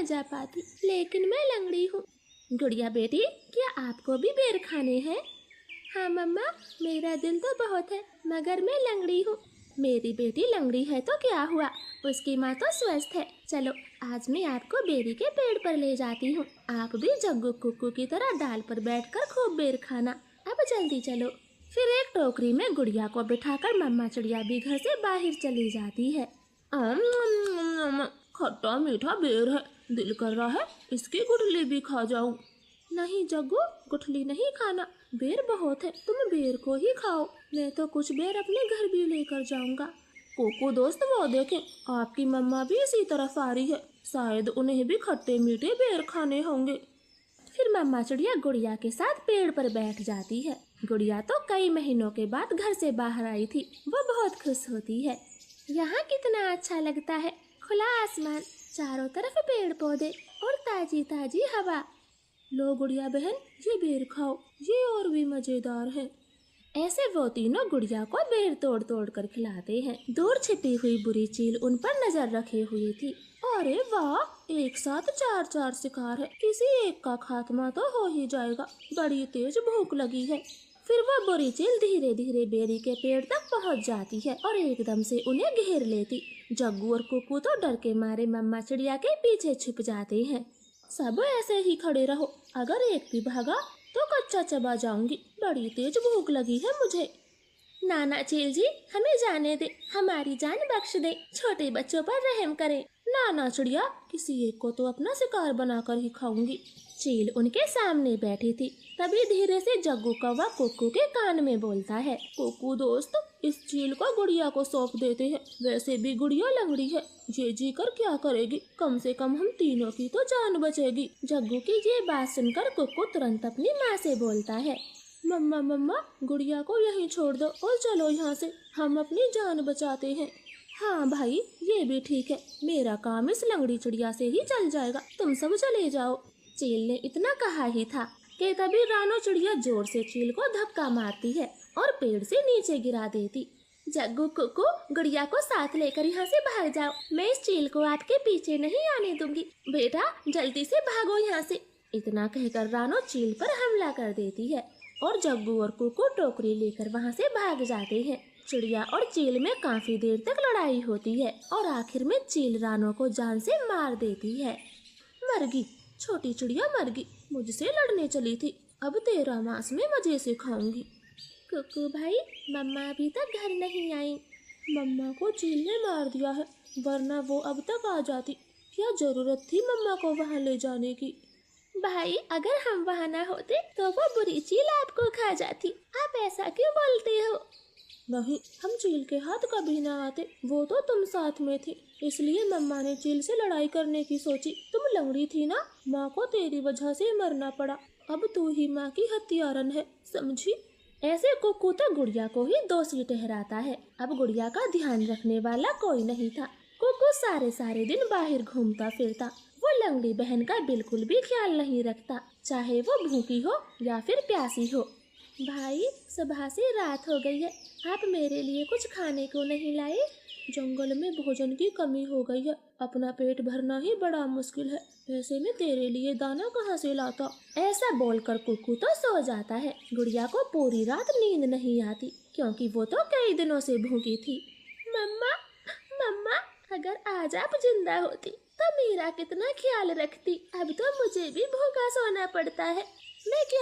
जा पाती, लेकिन मैं लंगड़ी हूँ। गुड़िया बेटी, क्या आपको भी बेर खाने हैं? हाँ मम्मा, मेरा दिल तो बहुत है, मगर मैं लंगड़ी हूँ। मेरी बेटी लंगड़ी है तो क्या हुआ, उसकी माँ तो स्वस्थ है। चलो आज मैं आपको बेरी के पेड़ पर ले जाती हूँ। आप भी जग्गू कुक्कू की तरह डाल पर बैठकर खूब बेर खाना। अब जल्दी चलो। फिर एक टोकरी में गुड़िया को बिठाकर मम्मा चिड़िया भी घर से बाहर चली जाती है। खट्टा मीठा बेर है, दिल कर रहा है इसकी गुठली भी खा जाऊं। नहीं जग्गू, गुठली नहीं खाना, बेर बहुत है, तुम बेर को ही खाओ। मैं तो कुछ बेर अपने घर भी लेकर जाऊंगा। कोको दोस्त, वो देखें, आपकी मम्मा भी इसी तरफ आ रही है, शायद उन्हें भी खट्टे मीठे बेर खाने होंगे। फिर मम्मा चिड़िया गुड़िया के साथ पेड़ पर बैठ जाती है। गुड़िया तो कई महीनों के बाद घर से बाहर आई थी, वो बहुत खुश होती है। यहाँ कितना अच्छा लगता है, खुला आसमान, चारों तरफ पेड़ पौधे और ताजी ताजी हवा। लो गुड़िया बहन, ये बेर खाओ, ये और भी मजेदार है। ऐसे वो तीनों गुड़िया को बेर तोड़ तोड़ कर खिलाते हैं। दूर छिपी हुई बुरी चील उन पर नजर रखे हुई थी। अरे वाह, एक साथ चार चार शिकार है, किसी एक का खात्मा तो हो ही जाएगा, बड़ी तेज भूख लगी है। फिर वो बुरी चील धीरे धीरे बेरी के पेड़ तक पहुंच जाती है और एकदम से उन्हें घेर लेती। जग्गू और कुक्कू तो डर के मारे मम्मा चिड़िया के पीछे छिप जाते हैं। सब ऐसे ही खड़े रहो, अगर एक भी भागा तो कच्चा चबा जाऊंगी, बड़ी तेज भूख लगी है मुझे। नाना चील जी, हमें जाने दे, हमारी जान बख्श दे, छोटे बच्चों पर रहम करें। नाना चिड़िया, किसी एक को तो अपना शिकार बनाकर ही खाऊंगी। चील उनके सामने बैठी थी। तभी धीरे से जग्गू कौवा कुक्कू के कान में बोलता है, कुक्कू दोस्त, इस चील को गुड़िया को सौंप देते हैं, वैसे भी गुड़िया लंगड़ी है, ये जी कर क्या करेगी, कम से कम हम तीनों की तो जान बचेगी। जग्गू की ये बात सुनकर कुक्कू तुरंत अपनी माँ से बोलता है, मम्मा मम्मा, गुड़िया को यहीं छोड़ दो और चलो यहाँ से, हम अपनी जान बचाते हैं। हाँ भाई, ये भी ठीक है, मेरा काम इस लंगड़ी चिड़िया से ही चल जाएगा, तुम सब चले जाओ। चील ने इतना कहा ही था कि तभी रानो चिड़िया जोर से चील को धक्का मारती है और पेड़ से नीचे गिरा देती। जग्गू कुक्कू, गुड़िया को साथ लेकर यहाँ से भाग जाओ, मैं इस चील को आपके पीछे नहीं आने दूंगी, बेटा जल्दी से भागो यहाँ से। इतना कहकर रानो चील पर हमला कर देती है और जग्गू और कुक्कू टोकरी लेकर वहाँ से भाग जाते हैं। चिड़िया और चील में काफी देर तक लड़ाई होती है और आखिर में चील रानो को जान से मार देती है। मरगी, छोटी चिड़िया मरगी, मुझसे लड़ने चली थी, अब तेरा मांस में मजे से खाऊंगी। कुक्कू भाई, मम्मा अभी तक घर नहीं आई। मम्मा को चील ने मार दिया है, वरना वो अब तक आ जाती, क्या जरूरत थी मम्मा को वहाँ ले जाने की। भाई, अगर हम वहाँ ना होते तो वो बुरी चील आपको खा जाती, आप ऐसा क्यों बोलते हो? नहीं, हम चील के हाथ कभी ना आते, वो तो तुम साथ में थी, इसलिए मम्मा ने चील से लड़ाई करने की सोची। तुम लंगड़ी थी ना, माँ को तेरी वजह से मरना पड़ा, अब तू ही माँ की हत्यारन है, समझी? ऐसे कुक्कू तो गुड़िया को ही दोषी ठहराता है। अब गुड़िया का ध्यान रखने वाला कोई नहीं था। कुक्कू सारे दिन बाहर घूमता फिरता, वो लंगड़ी बहन का बिल्कुल भी ख्याल नहीं रखता, चाहे वो भूखी हो या फिर प्यासी हो। भाई, सुबह से रात हो गई है, आप मेरे लिए कुछ खाने को नहीं लाए? जंगल में भोजन की कमी हो गई है, अपना पेट भरना ही बड़ा मुश्किल है, ऐसे में तेरे लिए दाना कहाँ से लाता? ऐसा बोलकर कुक्कू तो सो जाता है। गुड़िया को पूरी रात नींद नहीं आती, क्योंकि वो तो कई दिनों से भूखी थी। मम्मा मम्मा, अगर आज आप जिंदा होती तो मेरा कितना ख्याल रखती, अब तो मुझे भी भूखा सोना पड़ता है, मैं क्या